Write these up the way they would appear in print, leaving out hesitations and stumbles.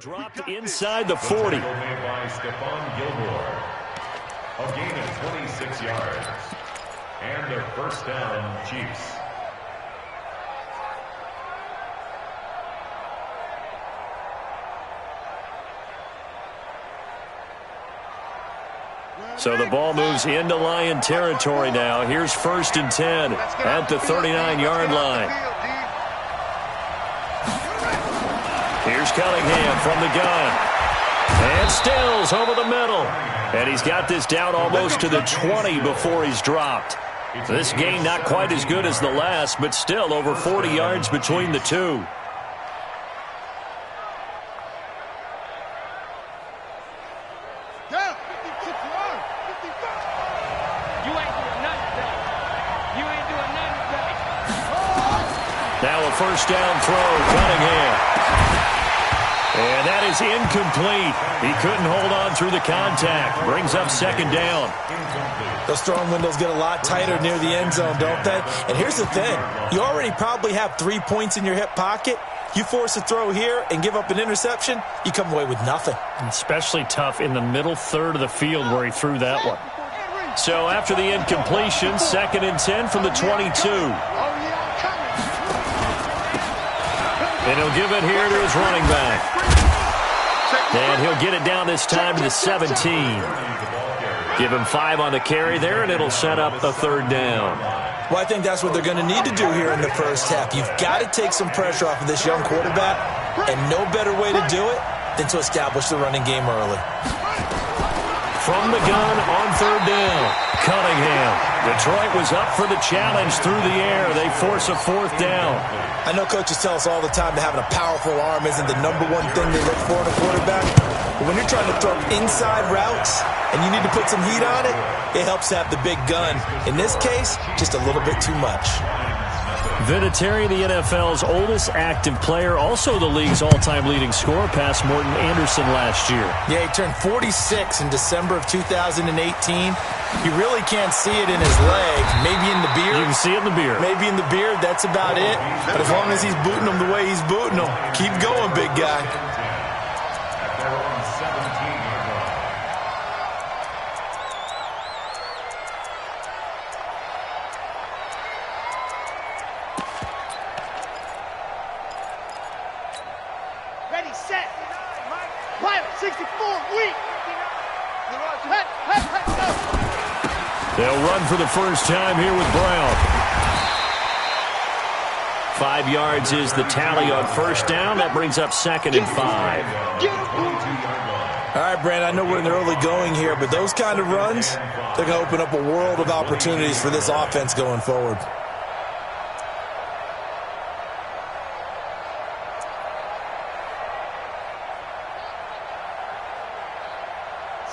Dropped inside the 40. Made by Stephon Gilmore. A gain of 26 yards. And a first down, Chiefs. So the ball moves into Lion territory now. Here's 1st and 10 at the 39-yard line. Here's Cunningham from the gun. And Stills over the middle. And he's got this down almost to the 20 before he's dropped. This gain not quite as good as the last, but still over 40 yards between the two. Now a first down throw, Cunningham. And that is incomplete. He couldn't hold on through the contact. Brings up 2nd down. Those throwing windows get a lot tighter near the end zone, don't they? And here's the thing. You already probably have 3 points in your hip pocket. You force a throw here and give up an interception, you come away with nothing. Especially tough in the middle third of the field where he threw that one. So after the incompletion, 2nd and 10 from the 22. And he'll give it here to his running back. And he'll get it down this time to the 17. Give him 5 on the carry there, and it'll set up a 3rd down. Well, I think that's what they're going to need to do here in the first half. You've got to take some pressure off of this young quarterback, and no better way to do it than to establish the running game early. From the gun on 3rd down, Cunningham. Detroit was up for the challenge through the air. They force a 4th down. I know coaches tell us all the time that having a powerful arm isn't the #1 thing they look for in a quarterback. But when you're trying to throw inside routes and you need to put some heat on it, it helps to have the big gun. In this case, just a little bit too much. Vinatieri, the NFL's oldest active player, also the league's all-time leading scorer, past Morton Anderson last year. Yeah, he turned 46 in December of 2018. You really can't see it in his leg. Maybe in the beard. You can see it in the beard. Maybe in the beard, that's about it. But as long as he's booting them the way he's booting them, keep going, big guy. They'll run for the first time here with Brown. 5 yards is the tally on 1st down. That brings up 2nd and 5. All right, Brandon, I know we're in the early going here, but those kind of runs, they're going to open up a world of opportunities for this offense going forward.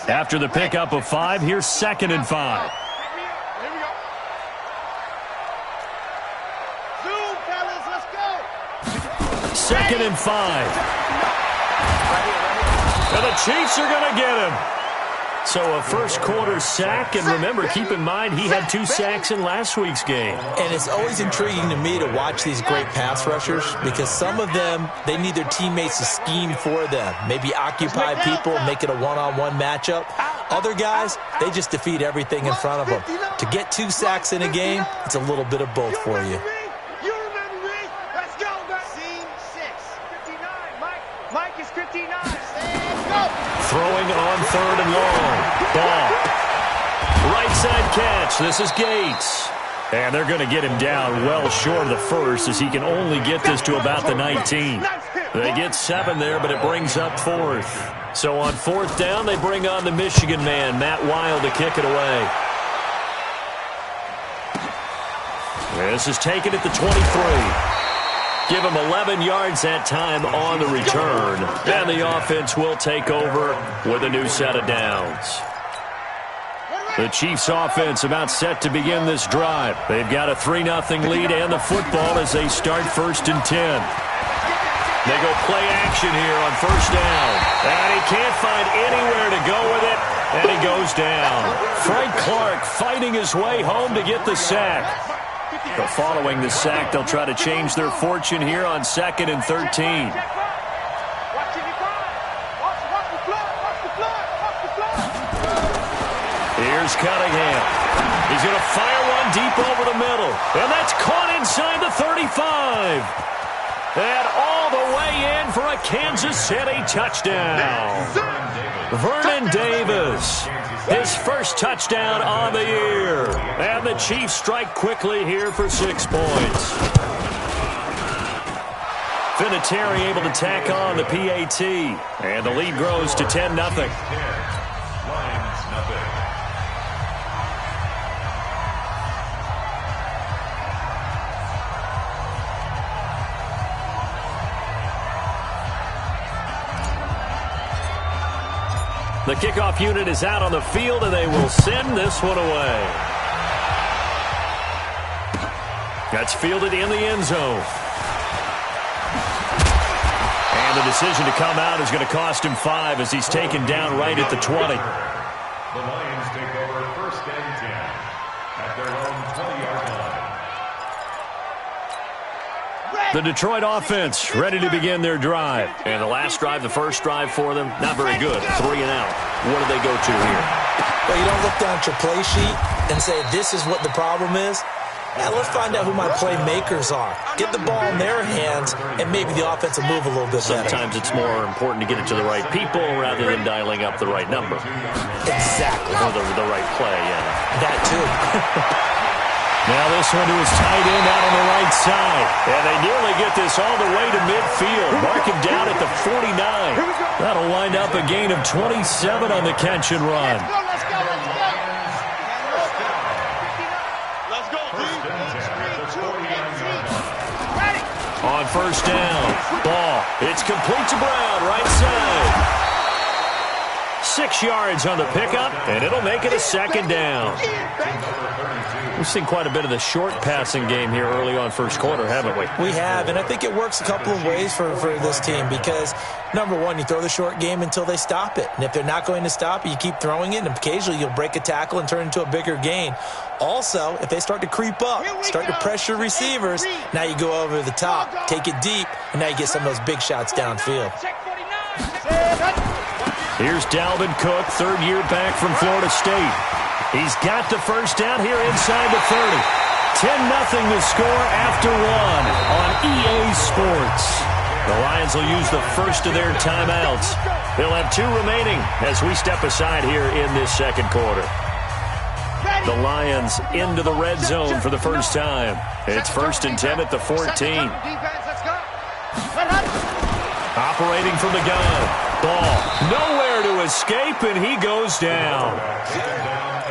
After the pickup of 5, here's 2nd and 5. 2nd and 5. And the Chiefs are going to get him. So a first-quarter sack, and remember, keep in mind, he had 2 sacks in last week's game. And it's always intriguing to me to watch these great pass rushers because some of them, they need their teammates to scheme for them, maybe occupy people, make it a one-on-one matchup. Other guys, they just defeat everything in front of them. To get 2 sacks in a game, it's a little bit of both for you. Throwing on 3rd and long. Ball. Right side catch. This is Gates. And they're going to get him down well short of the 1st as he can only get this to about the 19. They get 7 there, but it brings up 4th. So on 4th down, they bring on the Michigan man, Matt Wild, to kick it away. This is taken at the 23. Give him 11 yards that time on the return. And the offense will take over with a new set of downs. The Chiefs offense about set to begin this drive. They've got a 3-0 lead and the football as they start 1st and 10. They go play action here on 1st down. And he can't find anywhere to go with it. And he goes down. Frank Clark fighting his way home to get the sack. But following the sack, they'll try to change their fortune here on 2nd and 13. Here's Cunningham. He's going to fire one deep over the middle. And that's caught inside the 35. And all the way in for a Kansas City touchdown. Vernon Davis, his first touchdown on the year. And the Chiefs strike quickly here for 6 points. Vinatieri able to tack on the PAT. And the lead grows to 10-0. The kickoff unit is out on the field, and they will send this one away. That's fielded in the end zone. And the decision to come out is going to cost him 5 as he's taken down right at the 20. The Lions take over 1st and 10 at their own 20-yard line. The Detroit offense ready to begin their drive. And the last drive, the first drive for them, not very good. 3 and out. What do they go to here? Well, you don't look down at your play sheet and say, this is what the problem is. Yeah, let's find out who my playmakers are. Get the ball in their hands, and maybe the offense will move a little bit better. Sometimes it's more important to get it to the right people rather than dialing up the right number. Exactly. Or the right play, yeah. That too. Now this one to his tight end out on the right side. And they nearly get this all the way to midfield. Mark him down at the 49. That'll wind up a gain of 27 on the catch and run. On 1st down, ball. It's complete to Brown, right side. 6 yards on the pickup, and it'll make it a 2nd down. We've seen quite a bit of the short passing game here early on first quarter, haven't we? We have, and I think it works a couple of ways for this team because, number one, you throw the short game until they stop it. And if they're not going to stop it, you keep throwing it, and occasionally you'll break a tackle and turn it into a bigger gain. Also, if they start to creep up, start to pressure receivers, now you go over the top, take it deep, and now you get some of those big shots downfield. Here's Dalvin Cook, 3rd year back from Florida State. He's got the first down here inside the 30. 10-0 the score after 1 on EA Sports. The Lions will use the first of their timeouts. They'll have 2 remaining as we step aside here in this 2nd quarter. The Lions into the red zone for the first time. It's 1st and 10 at the 14. Operating from the gun. Ball nowhere to escape, and he goes down.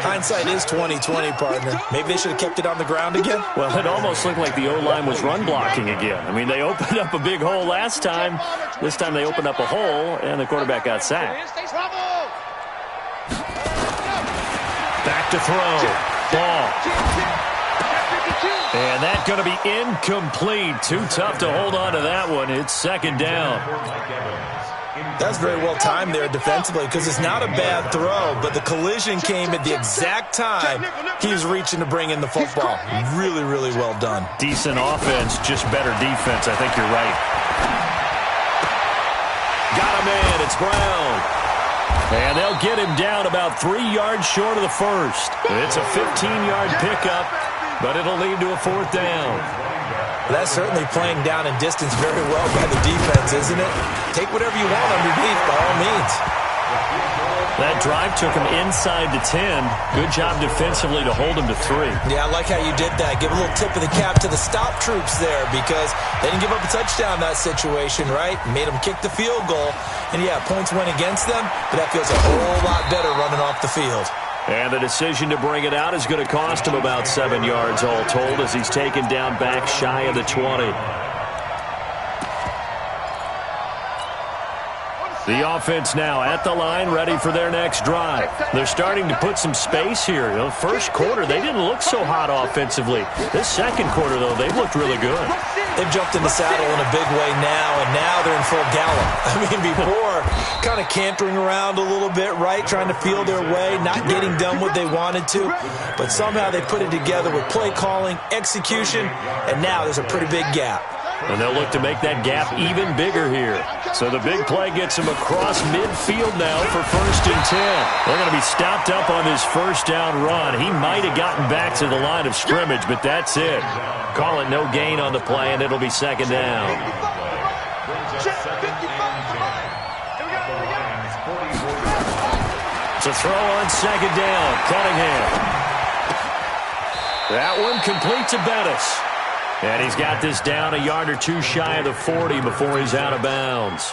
Hindsight is 20/20, partner. Maybe they should have kept it on the ground again. Well, it almost looked like the O-line was run blocking again. I mean, they opened up a big hole last time. This time they opened up a hole, and the quarterback got sacked. Back to throw. Ball. And that's going to be incomplete. Too tough to hold on to that one. It's 2nd down. That's very well timed there defensively because it's not a bad throw, but the collision came at the exact time he was reaching to bring in the football. Really, really well done. Decent offense, just better defense. I think you're right. Got him in. It's Brown. And they'll get him down about 3 yards short of the first. It's a 15-yard pickup, but it'll lead to a 4th down. That's certainly playing down in distance very well by the defense, isn't it? Take whatever you want underneath, by all means. That drive took him inside the 10. Good job defensively to hold him to 3. Yeah, I like how you did that. Give a little tip of the cap to the stop troops there because they didn't give up a touchdown in that situation, right? Made them kick the field goal. And, yeah, points went against them, but that feels a whole lot better running off the field. And the decision to bring it out is going to cost him about 7 yards all told as he's taken down back shy of the 20. The offense now at the line, ready for their next drive. They're starting to put some space here. The first quarter, they didn't look so hot offensively. This 2nd quarter, though, they've looked really good. They've jumped in the saddle in a big way now, and now they're in full gallop. I mean, before, kind of cantering around a little bit, right, trying to feel their way, not getting done what they wanted to. But somehow they put it together with play calling, execution, and now there's a pretty big gap. And they'll look to make that gap even bigger here. So the big play gets him across midfield now for 1st and 10. They're going to be stopped up on this first down run. He might have gotten back to the line of scrimmage, but that's it. Call it no gain on the play, and it'll be 2nd down. It's a throw on 2nd down. Cunningham. That one complete to Bettis. And he's got this down a yard or two shy of the 40 before he's out of bounds.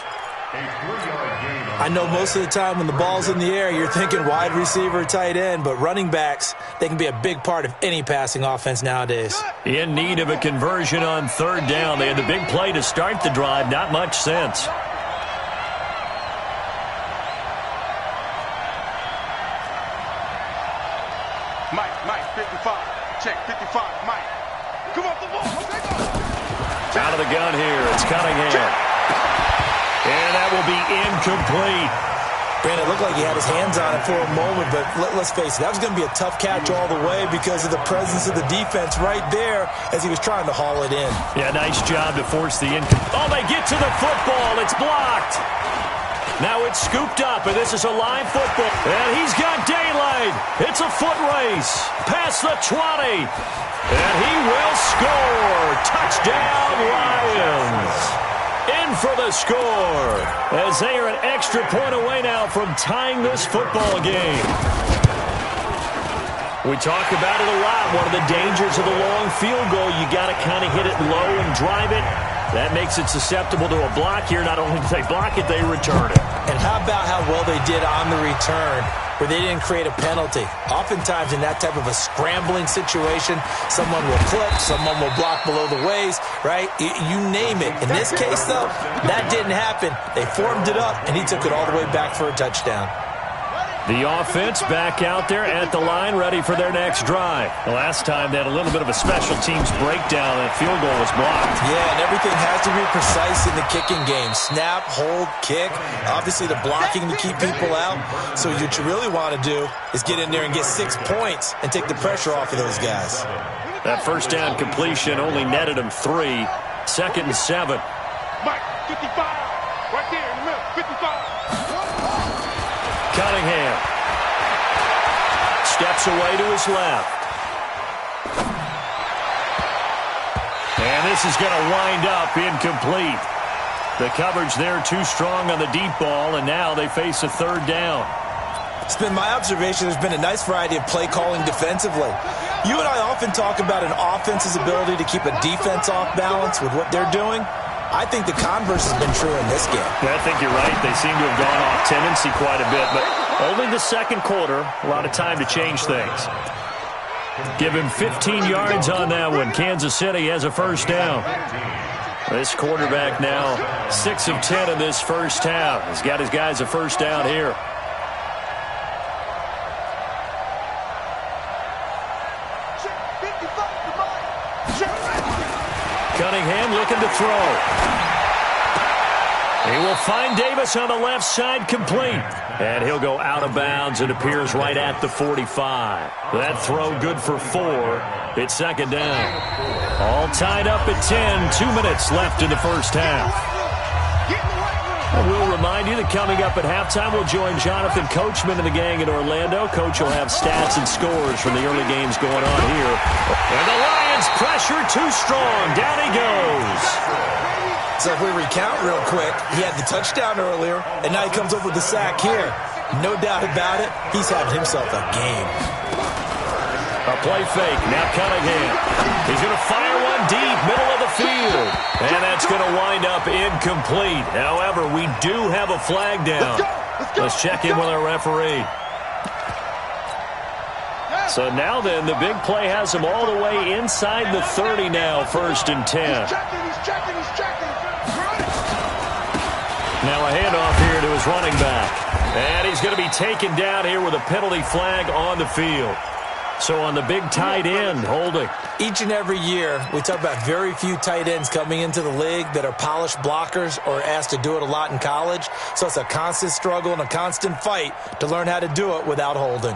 I know most of the time when the ball's in the air, you're thinking wide receiver, tight end, but running backs, they can be a big part of any passing offense nowadays. In need of a conversion on 3rd down. They had the big play to start the drive. Not much sense. Mike, 55. Check, 55, Mike. Come off the ball. Out of the gun here. It's Cunningham. And that will be incomplete. Brandon, it looked like he had his hands on it for a moment, but let's face it, that was going to be a tough catch all the way because of the presence of the defense right there as he was trying to haul it in. Yeah, nice job to force the incomplete. Oh, they get to the football. It's blocked. Now it's scooped up, and this is a live football. And he's got daylight. It's a foot race. Past the 20. And he will score. Touchdown, Lions. In for the score. As they are an extra point away now from tying this football game. We talk about it a lot. One of the dangers of the long field goal, you got to kind of hit it low and drive it. That makes it susceptible to a block here. Not only do they block it, they return it. And how about how well they did on the return, where they didn't create a penalty? Oftentimes in that type of a scrambling situation, someone will clip, someone will block below the waist, right? You name it. In this case, though, that didn't happen. They formed it up, and he took it all the way back for a touchdown. The offense back out there at the line, ready for their next drive. The last time they had a little bit of a special teams breakdown. That field goal was blocked. Yeah, and everything has to be precise in the kicking game. Snap, hold, kick. Obviously, the blocking to keep people out. So what you really want to do is get in there and get 6 points and take the pressure off of those guys. That first down completion only netted him 3. 2nd and 7. Mike, 55. Right there in the middle, 55. Cunningham steps away to his left. And this is going to wind up incomplete. The coverage there too strong on the deep ball, and now they face a 3rd down. It's been my observation there's been a nice variety of play calling defensively. You and I often talk about an offense's ability to keep a defense off balance with what they're doing. I think the converse has been true in this game. I think you're right. They seem to have gone off tendency quite a bit, but only the 2nd quarter. A lot of time to change things. Give him 15 yards on that one. Kansas City has a 1st down. This quarterback now 6 of 10 in this first half. He's got his guys a 1st down here. Cunningham looking to throw. He will find Davis on the left side, complete. And he'll go out of bounds. It appears right at the 45. That throw good for 4. It's 2nd down. All tied up at 10. 2 minutes left in the first half. And we'll remind you that coming up at halftime, we'll join Jonathan Coachman and the gang in Orlando. Coach will have stats and scores from the early games going on here. And the Lions pressure too strong. Down he goes. So if we recount real quick, he had the touchdown earlier, and now he comes up with the sack here. No doubt about it, he's having himself a game. A play fake. Now Cunningham. He's going to fire one deep, middle of the field. And that's going to wind up incomplete. However, we do have a flag down. Let's check in with our referee. So now then, the big play has him all the way inside the 30 now, 1st and 10. Now a handoff here to his running back. And he's going to be taken down here with a penalty flag on the field. So on the big tight end, holding. Each and every year, we talk about very few tight ends coming into the league that are polished blockers or asked to do it a lot in college. So it's a constant struggle and a constant fight to learn how to do it without holding.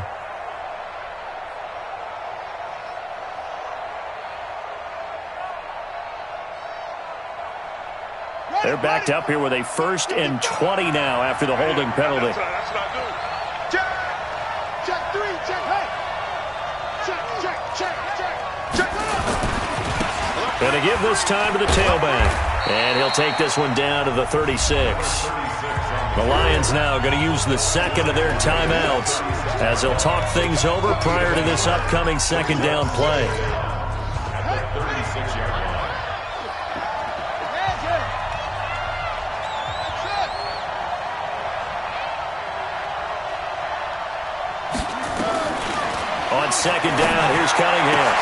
They're backed up here with a 1st and 20 now after the holding penalty. That's what I do. Check 3, check, hey. Check. Going to give this time to the tailback. And he'll take this one down to the 36. The Lions now going to use the second of their timeouts as they'll talk things over prior to this upcoming 2nd down play. At the 36-yard line. On 2nd down, here's Cunningham.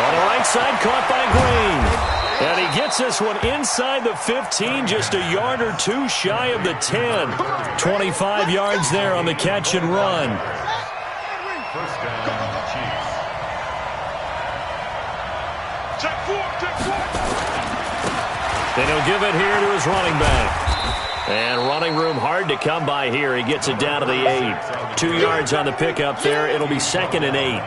On the right side, caught by Green. And he gets this one inside the 15, just a yard or two shy of the 10. 25 yards there on the catch and run. First down, Chiefs. Check 4. And he'll give it here to his running back. And running room hard to come by here. He gets it down to the 8. 2 yards on the pickup there. It'll be 2nd and 8.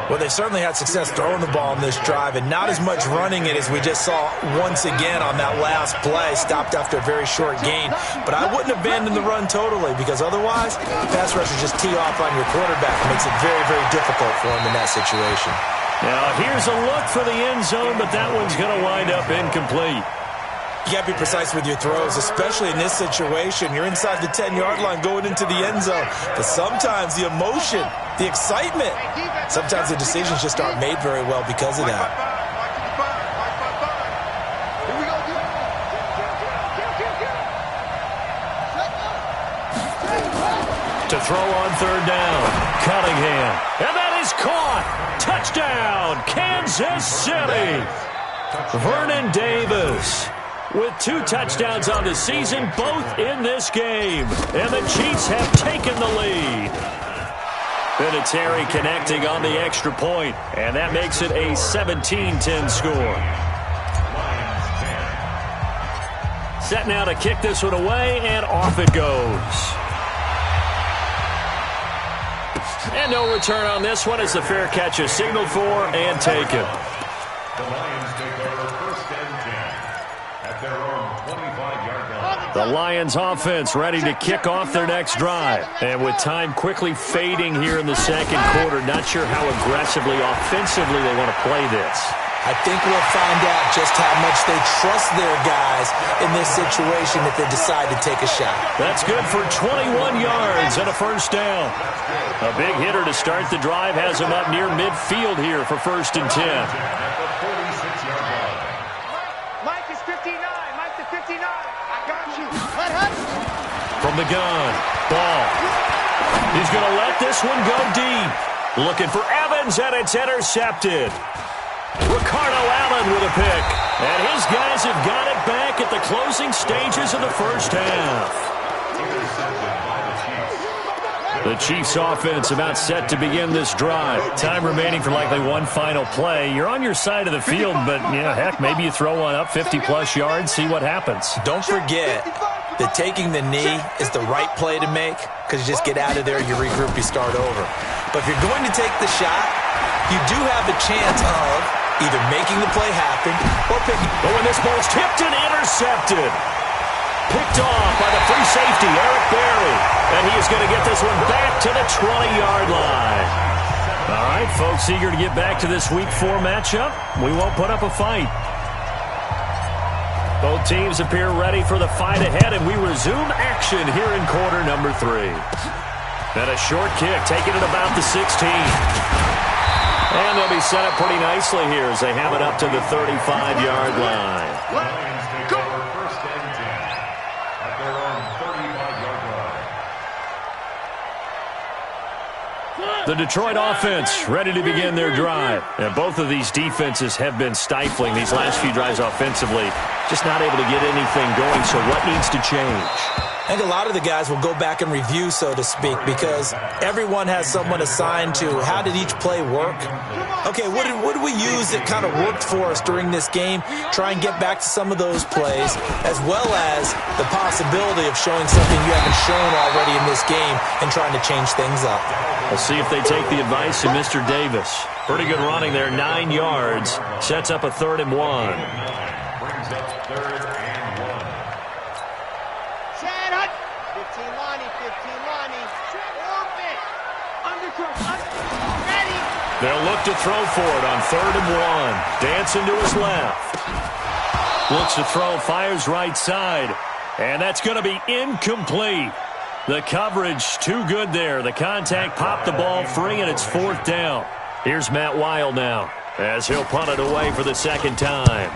Well, they certainly had success throwing the ball in this drive, and not as much running it as we just saw once again on that last play. Stopped after a very short gain. But I wouldn't abandon the run totally, because otherwise, pass rushers just tee off on your quarterback. It makes it very, very difficult for him in that situation. Now, here's a look for the end zone, but that one's going to wind up incomplete. You got to be precise with your throws, especially in this situation. You're inside the 10-yard line going into the end zone. But sometimes the emotion, the excitement, sometimes the decisions just aren't made very well because of that. To throw on 3rd down, Cunningham. And that is caught. Touchdown, Kansas City. Vernon Davis with 2 touchdowns on the season, both in this game. And the Chiefs have taken the lead. Vinatieri connecting on the extra point, and that makes it a 17-10 score. Set now to kick this one away, and off it goes. And no return on this one as the fair catch is signaled for and taken. The Lions take over 1st and 10 at their own 25-yard line. The Lions offense ready to kick off their next drive. And with time quickly fading here in the 2nd quarter, not sure how aggressively, offensively they want to play this. I think we'll find out just how much they trust their guys in this situation if they decide to take a shot. That's good for 21 yards and a 1st down. A big hitter to start the drive has him up near midfield here for 1st and 10. At the 46-yard line. Mike is 59. Mike to 59. I got you. From the gun, ball. He's going to let this one go deep. Looking for Evans, and it's intercepted. Ricardo Allen with a pick. And his guys have got it back at the closing stages of the 1st half. The Chiefs offense about set to begin this drive. Time remaining for likely one final play. You're on your side of the field, but, heck, maybe you throw one up 50-plus yards, see what happens. Don't forget that taking the knee is the right play to make, because you just get out of there, you regroup, you start over. But if you're going to take the shot, you do have a chance of either making the play happen or picking. Oh, and this ball's tipped and intercepted. Picked off by the free safety, Eric Berry. And he is going to get this one back to the 20-yard line. All right, folks, eager to get back to this Week 4 matchup. We won't put up a fight. Both teams appear ready for the fight ahead, and we resume action here in quarter number 3. And a short kick, taking it about the 16. And they'll be set up pretty nicely here as they have it up to the 35-yard line. Lions take over 1st and 10 at their own 35-yard line. The Detroit offense ready to begin their drive. And both of these defenses have been stifling these last few drives offensively. Just not able to get anything going, so what needs to change? I think a lot of the guys will go back and review, so to speak, because everyone has someone assigned to how did each play work. Okay, what did we use that kind of worked for us during this game? Try and get back to some of those plays, as well as the possibility of showing something you haven't shown already in this game and trying to change things up. We'll see if they take the advice of Mr. Davis. Pretty good running there, 9 yards. Sets up a 3rd and 1. brings up 3rd and 1. Chad, 15 Lonnie, 15 Lonnie. Orbit. Undercross. Ready. They'll look to throw for it on 3rd and 1. Dancing to his left. Looks to throw, fires right side. And that's going to be incomplete. The coverage too good there. The contact popped the ball free, and it's 4th down. Here's Matt Weil now as he'll punt it away for the 2nd time.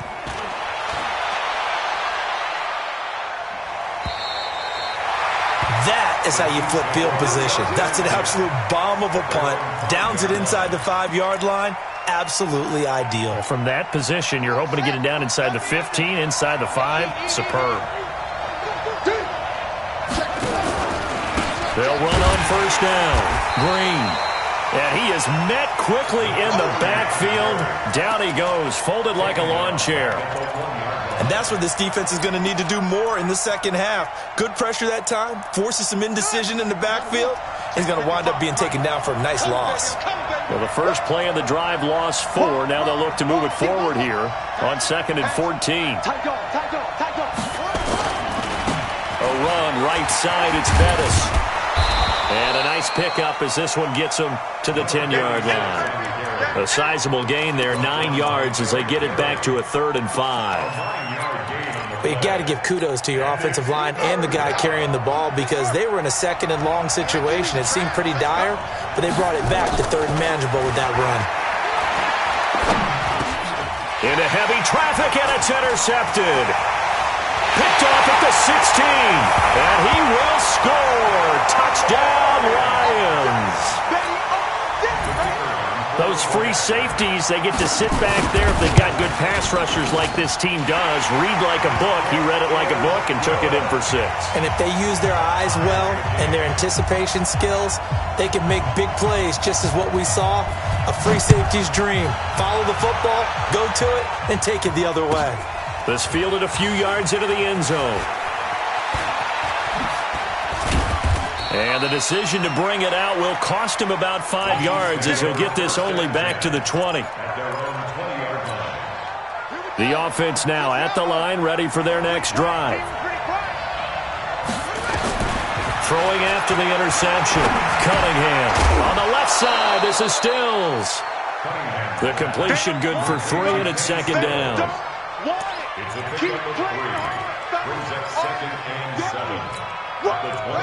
That is how you flip field position. That's an absolute bomb of a punt. Downs it inside the 5-yard line. Absolutely ideal. From that position, you're hoping to get it down inside the 15, inside the 5. Superb. They'll run on 1st down. Green. And he is met quickly in the backfield. Down he goes, folded like a lawn chair. And that's what this defense is going to need to do more in the 2nd half. Good pressure that time, forces some indecision in the backfield. He's going to wind up being taken down for a nice loss. Well, the first play of the drive lost 4. Now they'll look to move it forward here on 2nd and 14. A run right side, it's Bettis. And a nice pickup as this one gets him to the 10-yard line. A sizable gain there, 9 yards as they get it back to a 3rd and 5. But you got to give kudos to your offensive line and the guy carrying the ball because they were in a 2nd and long situation. It seemed pretty dire, but they brought it back to 3rd and manageable with that run. Into heavy traffic, and it's intercepted. Picked off at the 16, and he will score. Touchdown, Lions. Those free safeties, they get to sit back there if they've got good pass rushers like this team does. Read like a book. He read it like a book and took it in for 6. And if they use their eyes well and their anticipation skills, they can make big plays, just as what we saw. A free safety's dream. Follow the football, go to it, and take it the other way. This fielded a few yards into the end zone. And the decision to bring it out will cost him about 5 yards as he'll get this only back to the 20. The offense now at the line, ready for their next drive. Throwing after the interception. Cunningham on the left side. This is Stills. The completion good for 3, and it's 2nd down.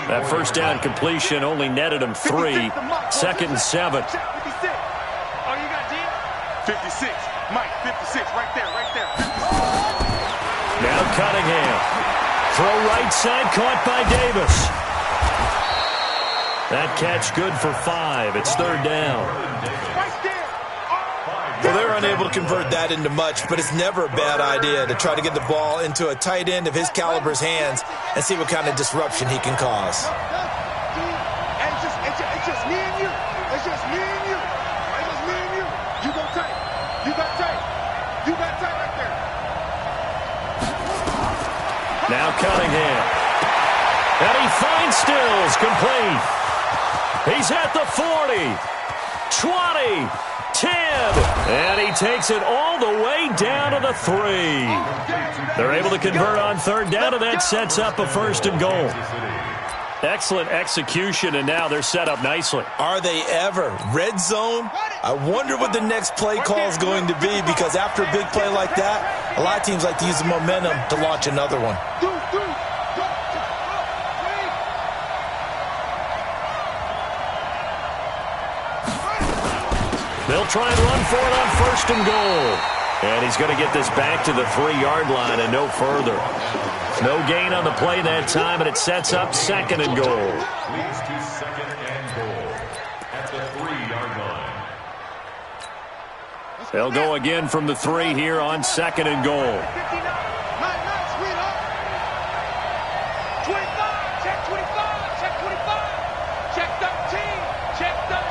That 1st down completion only netted him 3. 2nd and 7. 56. Mike, 56. Right there. 56. Now Cunningham. Throw right side, caught by Davis. That catch good for 5. It's 3rd down. Well, they're unable to convert that into much, but it's never a bad idea to try to get the ball into a tight end of his caliber's hands and see what kind of disruption he can cause. It's just me and you. It's just me and you. It's just me and you. You go tight. You got tight. You got tight right there. Now Cunningham. And he finds Stills, complete. He's at the 40, 20, 10, and he takes it all the way down to the 3. They're able to convert on 3rd down, and that sets up a 1st and goal. Excellent execution, and now they're set up nicely. Are they ever? Red zone? I wonder what the next play call is going to be, because after a big play like that, a lot of teams like to use the momentum to launch another one. They'll try and run for it on 1st and goal. And he's going to get this back to the 3-yard line and no further. No gain on the play that time, and it sets up 2nd and goal. Leads to 2nd and goal at the 3-yard line. They'll go again from the 3 here on 2nd and goal. 25, check 25, check 25, check 13, check 13.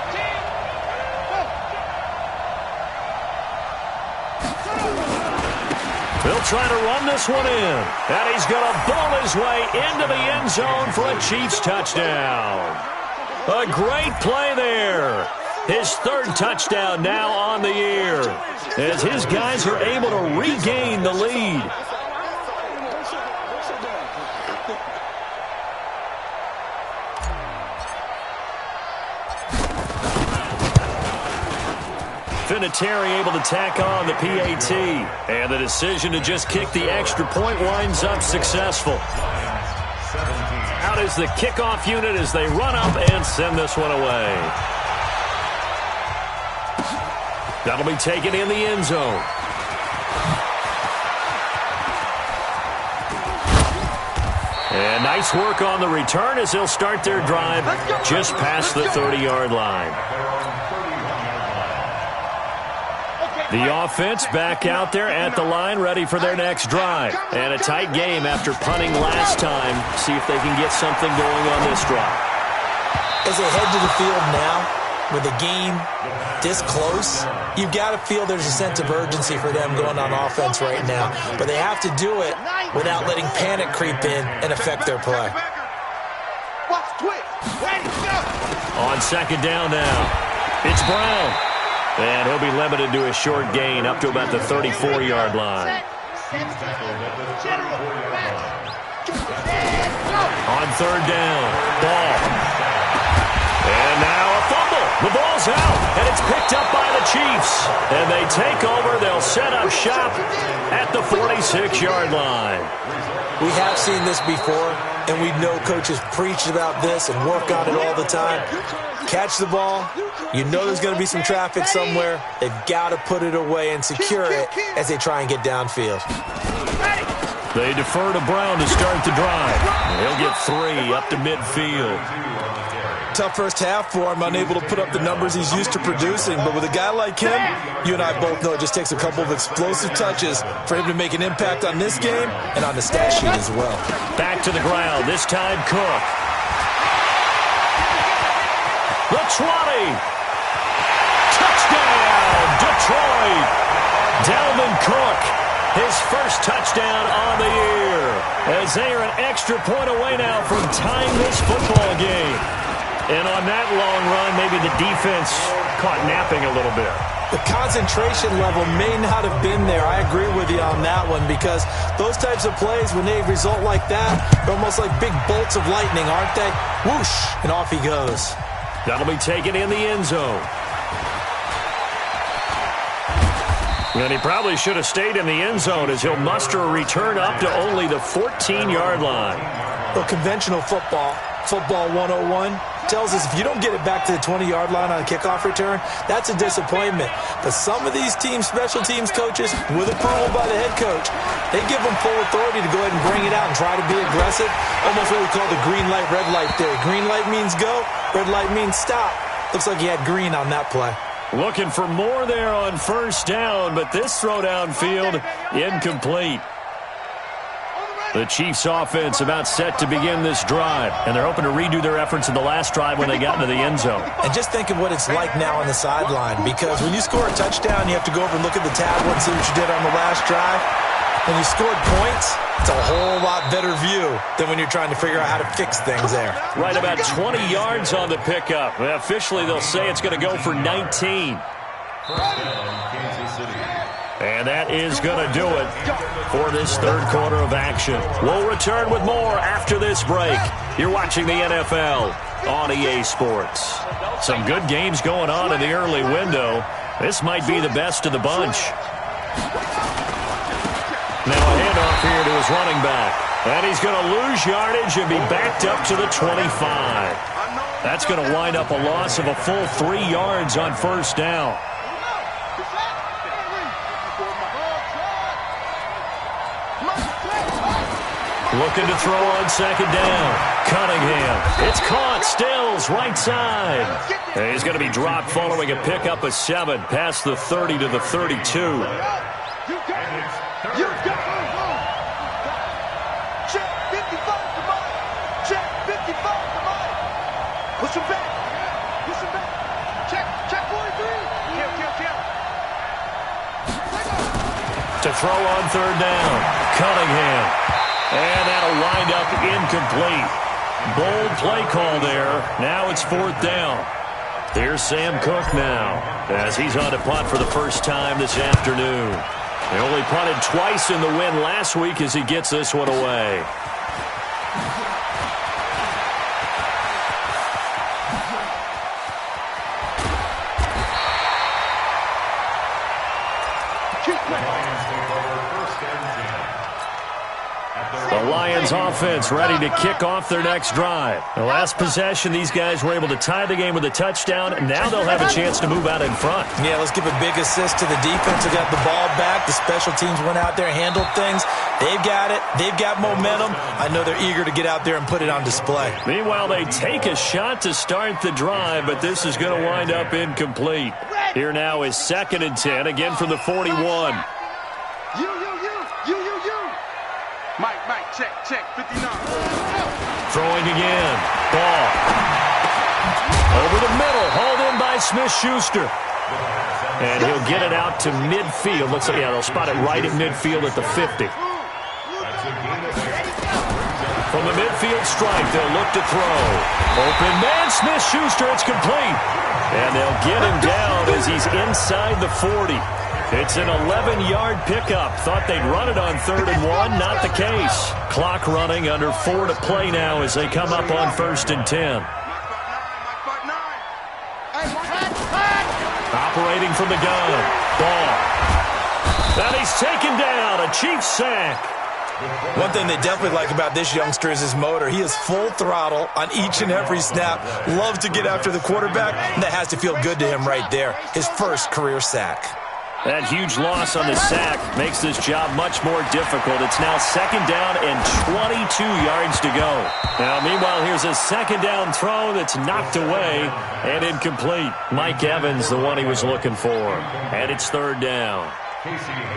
They'll try to run this one in. And he's going to ball his way into the end zone for a Chiefs touchdown. A great play there. His 3rd touchdown now on the year, as his guys are able to regain the lead. Vinatieri able to tack on the PAT. And the decision to just kick the extra point winds up successful. Out is the kickoff unit as they run up and send this one away. That'll be taken in the end zone. And nice work on the return as they'll start their drive just past the 30-yard line. The offense back out there at the line, ready for their next drive. And a tight game after punting last time. See if they can get something going on this drive. As they head to the field now, with the game this close, you've got to feel there's a sense of urgency for them going on offense right now. But they have to do it without letting panic creep in and affect their play. On second down now, it's Brown. And he'll be limited to a short gain up to about the 34-yard line. On third down, ball. And now a fumble. The ball's out, and it's picked up by the Chiefs. And they take over. They'll set up shop at the 46-yard line. We have seen this before, and we know coaches preach about this and work on it all the time. Catch the ball. You know there's going to be some traffic somewhere. They've got to put it away and secure it as they try and get downfield. They defer to Brown to start the drive. He'll get 3 up to midfield. Tough first half for him, unable to put up the numbers he's used to producing. But with a guy like him, you and I both know it just takes a couple of explosive touches for him to make an impact on this game and on the stat sheet as well. Back to the ground, this time Cook. The 20. Touchdown, Detroit. Dalvin Cook, his first touchdown on the year. As they are an extra point away now from tying this football game. And on that long run, maybe the defense caught napping a little bit. The concentration level may not have been there. I agree with you on that one because those types of plays, when they result like that, they're almost like big bolts of lightning, aren't they? Whoosh, and off he goes. That'll be taken in the end zone. And he probably should have stayed in the end zone as he'll muster a return up to only the 14-yard line. Well, conventional football 101, tells us if you don't get it back to the 20-yard line on a kickoff return, that's a disappointment. But some of these teams, special teams coaches, with approval by the head coach, they give them full authority to go ahead and bring it out and try to be aggressive. Almost what we call the green light, red light theory. Green light means go, red light means stop. Looks like he had green on that play. Looking for more there on first down, but this throw downfield incomplete. The Chiefs offense about set to begin this drive, and they're hoping to redo their efforts in the last drive when they got into the end zone. And just think of what it's like now on the sideline, because when you score a touchdown, you have to go over and look at the tablet and see what you did on the last drive. When you scored points, it's a whole lot better view than when you're trying to figure out how to fix things there. Right about 20 yards on the pickup. Officially, they'll say it's going to go for 19. And that is going to do it for this third quarter of action. We'll return with more after this break. You're watching the NFL on EA Sports. Some good games going on in the early window. This might be the best of the bunch. Now a handoff here to his running back. And he's going to lose yardage and be backed up to the 25. That's going to wind up a loss of a full 3 yards on first down. Looking to throw on second down. Cunningham. It's caught. Stills right side. And he's going to be dropped following a pickup of 7 past the 30 to the 32. Push him back. Push him back. Check 43. To throw on third down. Cunningham. And that'll wind up incomplete. Bold play call there. Now it's fourth down. Here's Sam Cook now as he's on to punt for the first time this afternoon. He only punted twice in the win last week as he gets this one away. The Lions offense ready to kick off their next drive. The last possession, these guys were able to tie the game with a touchdown. Now they'll have a chance to move out in front. Yeah, let's give a big assist to the defense who got the ball back. The special teams went out there, handled things. They've got it. They've got momentum. I know they're eager to get out there and put it on display. Meanwhile, they take a shot to start the drive, but this is going to wind up incomplete. Here now is 2nd and 10, again from the 41. You. Mike, check, 59. Throwing again. Ball. Over the middle, hauled in by Smith-Schuster. And he'll get it out to midfield. Looks like, yeah, they'll spot it right at midfield at the 50. From the midfield stripe, they'll look to throw. Open man, Smith-Schuster, it's complete. And they'll get him down as he's inside the 40. It's an 11-yard pickup. Thought they'd run it on 3rd and 1. Not the case. Clock running, under 4 to play now as they come up on 1st and 10. Operating from the gun. Ball. And he's taken down. A Chiefs sack. One thing they definitely like about this youngster is his motor. He is full throttle on each and every snap. Loves to get after the quarterback, and that has to feel good to him right there. His first career sack. That huge loss on the sack makes this job much more difficult. It's now 2nd down and 22 yards to go. Now, meanwhile, here's a 2nd down throw that's knocked away and incomplete. Mike Evans, the one he was looking for. And it's 3rd down.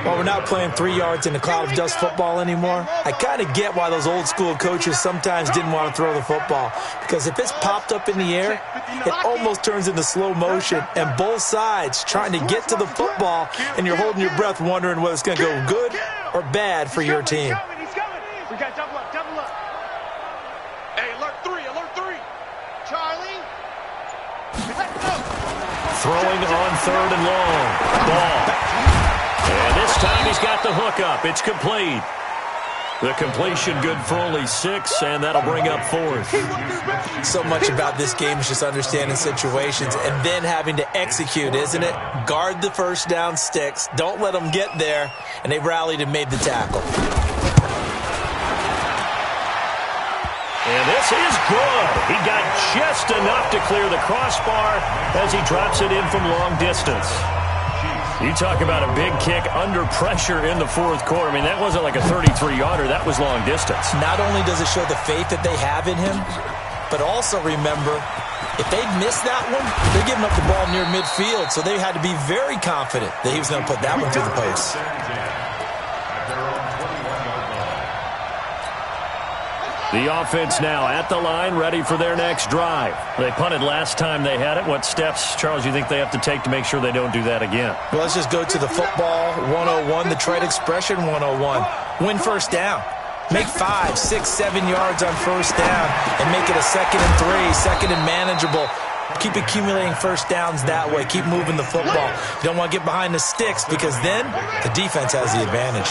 Well, we're not playing 3 yards in a cloud of dust football anymore. I kind of get why those old school coaches sometimes didn't want to throw the football. Because if it's popped up in the air, it almost turns into slow motion. And both sides trying to get to the football, and you're holding your breath wondering whether it's going to go good or bad for your team. He's coming. We got double up. Hey, alert 3. Charlie. Let's go. Throwing on 3rd and long. Ball. And this time he's got the hook up. It's complete. The completion good for only 6, and that'll bring up 4th. So much about this game is just understanding situations and then having to execute, isn't it? Guard the first down sticks. Don't let them get there. And they rallied and made the tackle. And this is good. He got just enough to clear the crossbar as he drops it in from long distance. You talk about a big kick under pressure in the 4th quarter. I mean, that wasn't like a 33-yarder. That was long distance. Not only does it show the faith that they have in him, but also remember, if they'd missed that one, they're giving up the ball near midfield, so they had to be very confident that he was going to put that one through the post. The offense now at the line, ready for their next drive. They punted last time they had it. What steps, Charles, do you think they have to take to make sure they don't do that again? Well, let's just go to the football 101, the trade expression 101. Win first down. Make 5, 6, 7 yards on first down and make it a 2nd and 3, 2nd and manageable. Keep accumulating first downs that way. Keep moving the football. You don't want to get behind the sticks because then the defense has the advantage.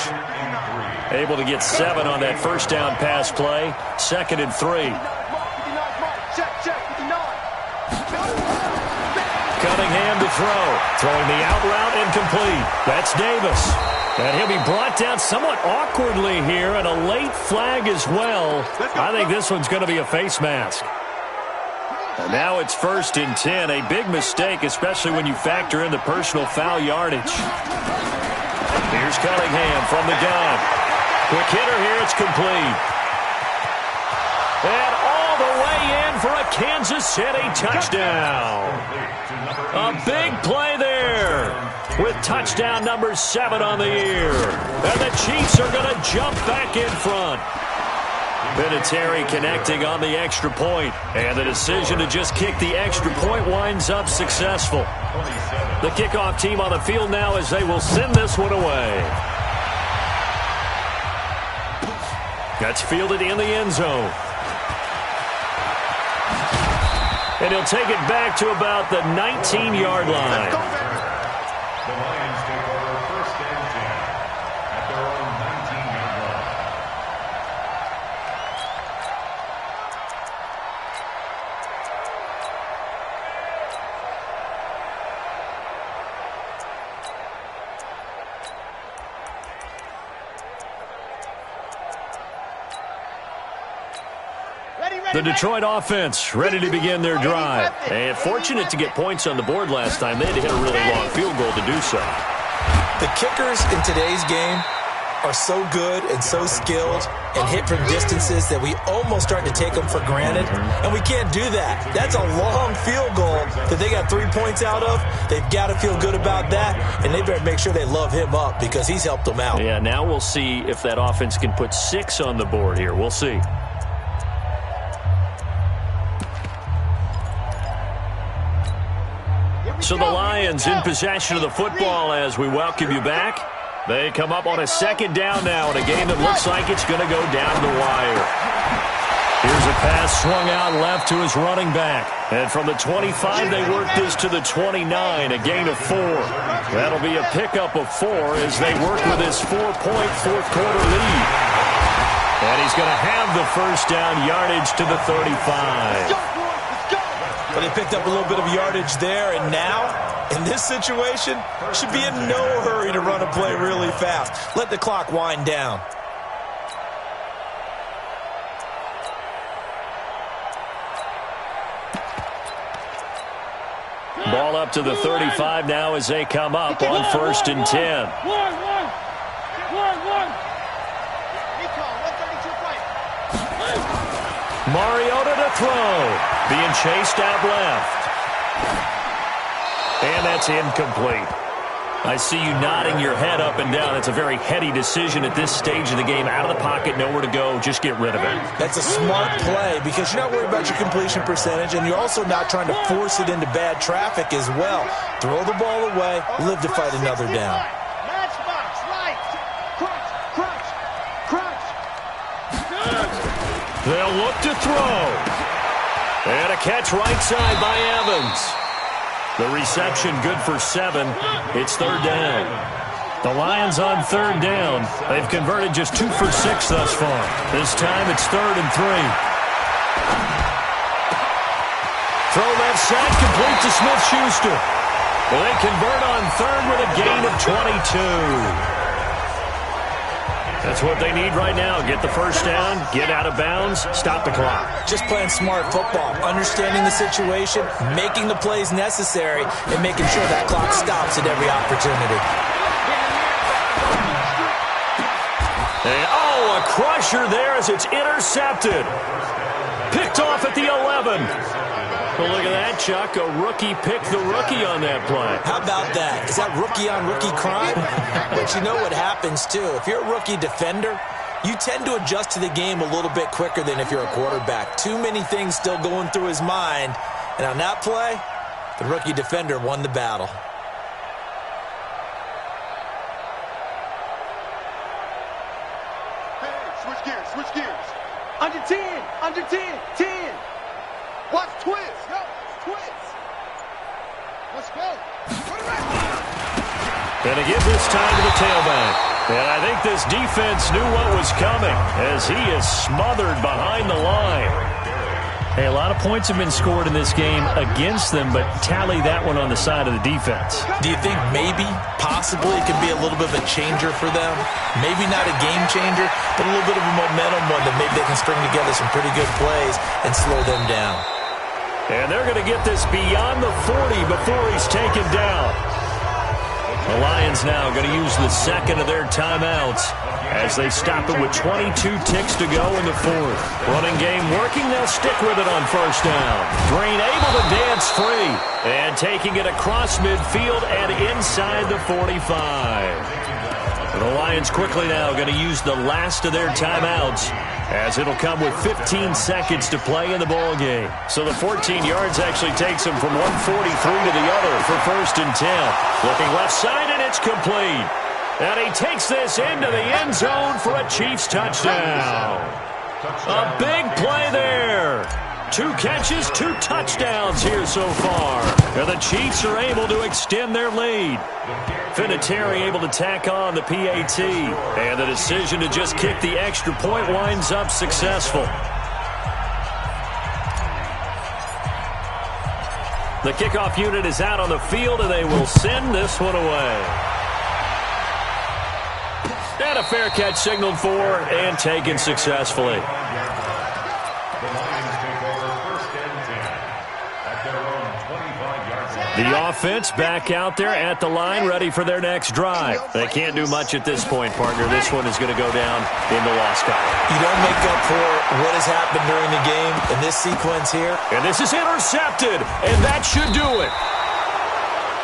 Able to get 7 on that first down pass play. 2nd and 3. Cunningham to throw. Throwing the out route incomplete. That's Davis. And he'll be brought down somewhat awkwardly here, and a late flag as well. I think this one's going to be a face mask. And now it's 1st and 10. A big mistake, especially when you factor in the personal foul yardage. Here's Cunningham from the gun. Quick hitter here, it's complete. And all the way in for a Kansas City touchdown. A big play there with touchdown number 7 on the year. And the Chiefs are going to jump back in front. Vinatieri connecting on the extra point, and the decision to just kick the extra point winds up successful. The kickoff team on the field now as they will send this one away. That's fielded in the end zone. And he'll take it back to about the 19-yard line. The Lions take over 1st and 10 at their own 19-yard The Detroit offense ready to begin their drive. And fortunate to get points on the board last time. They had to hit a really long field goal to do so. The kickers in today's game are so good and so skilled and hit from distances that we almost start to take them for granted, and we can't do that. That's a long field goal that they got 3 points out of. They've got to feel good about that, and they better make sure they love him up because he's helped them out. Yeah, now we'll see if that offense can put 6 on the board here. We'll see. So the Lions in possession of the football as we welcome you back. They come up on a second down now in a game that looks like it's going to go down the wire. Here's a pass swung out left to his running back. And from the 25, they work this to the 29, a gain of 4. That'll be a pickup of 4 as they work with his 4-point fourth-quarter lead. And he's going to have the first down yardage to the 35. But they picked up a little bit of yardage there, and now, in this situation, should be in no hurry to run a play really fast. Let the clock wind down. Ball up to the 35 now as they come up on 1st and 10. Mariota to throw. Being chased out left. And that's incomplete. I see you nodding your head up and down. That's a very heady decision at this stage of the game. Out of the pocket, nowhere to go. Just get rid of it. That's a smart play because you're not worried about your completion percentage, and you're also not trying to force it into bad traffic as well. Throw the ball away, live to fight another down. They'll look to throw. And a catch right side by Evans. The reception good for 7. It's 3rd down. The Lions on 3rd down. They've converted just 2 for 6 thus far. This time it's 3rd and 3. Throw left side, complete to Smith-Schuster. Well, they convert on 3rd with a gain of 22. That's what they need right now. Get the first down, get out of bounds, stop the clock. Just playing smart football, understanding the situation, making the plays necessary, and making sure that clock stops at every opportunity. And, a crusher there as it's intercepted. Picked off at the 11. Well, look at that, Chuck. A rookie picked the rookie on that play. How about that? Is that rookie-on-rookie crime? But you know what happens, too. If you're a rookie defender, you tend to adjust to the game a little bit quicker than if you're a quarterback. Too many things still going through his mind. And on that play, the rookie defender won the battle. Hey, switch gears. Under 10, 10. Watch twist. Yo, twist. Let's go. And to give this time to the tailback. And I think this defense knew what was coming as he is smothered behind the line. Hey, a lot of points have been scored in this game against them, but tally that one on the side of the defense. Do you think maybe, possibly, it could be a little bit of a changer for them? Maybe not a game changer, but a little bit of a momentum one that maybe they can string together some pretty good plays and slow them down. And they're going to get this beyond the 40 before he's taken down. The Lions now going to use the second of their timeouts as they stop it with 22 ticks to go in the 4th. Running game working. They'll stick with it on 1st down. Green able to dance free and taking it across midfield and inside the 45. The Lions quickly now going to use the last of their timeouts as it'll come with 15 seconds to play in the ball game. So the 14 yards actually takes him from 143 to the other for 1st and 10. Looking left side, and it's complete. And he takes this into the end zone for a Chiefs touchdown. A big play there. 2 catches, 2 touchdowns here so far. And the Chiefs are able to extend their lead. Vinatieri able to tack on the PAT. And the decision to just kick the extra point winds up successful. The kickoff unit is out on the field, and they will send this one away. And a fair catch signaled for and taken successfully. The Lions The offense back out there at the line, ready for their next drive. They can't do much at this point, partner. This one is going to go down in the loss column. You don't make up for what has happened during the game in this sequence here. And this is intercepted, and that should do it.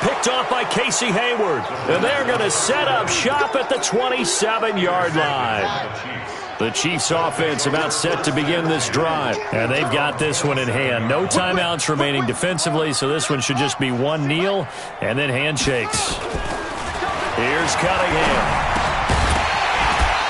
Picked off by Casey Hayward. And they're going to set up shop at the 27-yard line. The Chiefs offense about set to begin this drive. And they've got this one in hand. No timeouts remaining defensively, so this one should just be one kneel and then handshakes. Here's Cunningham.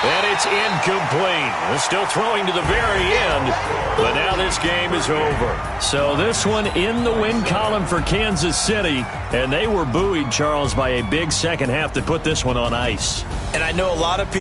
And it's incomplete. Still throwing to the very end, but now this game is over. So this one in the win column for Kansas City, and they were buoyed, Charles, by a big second half that put this one on ice. And I know a lot of people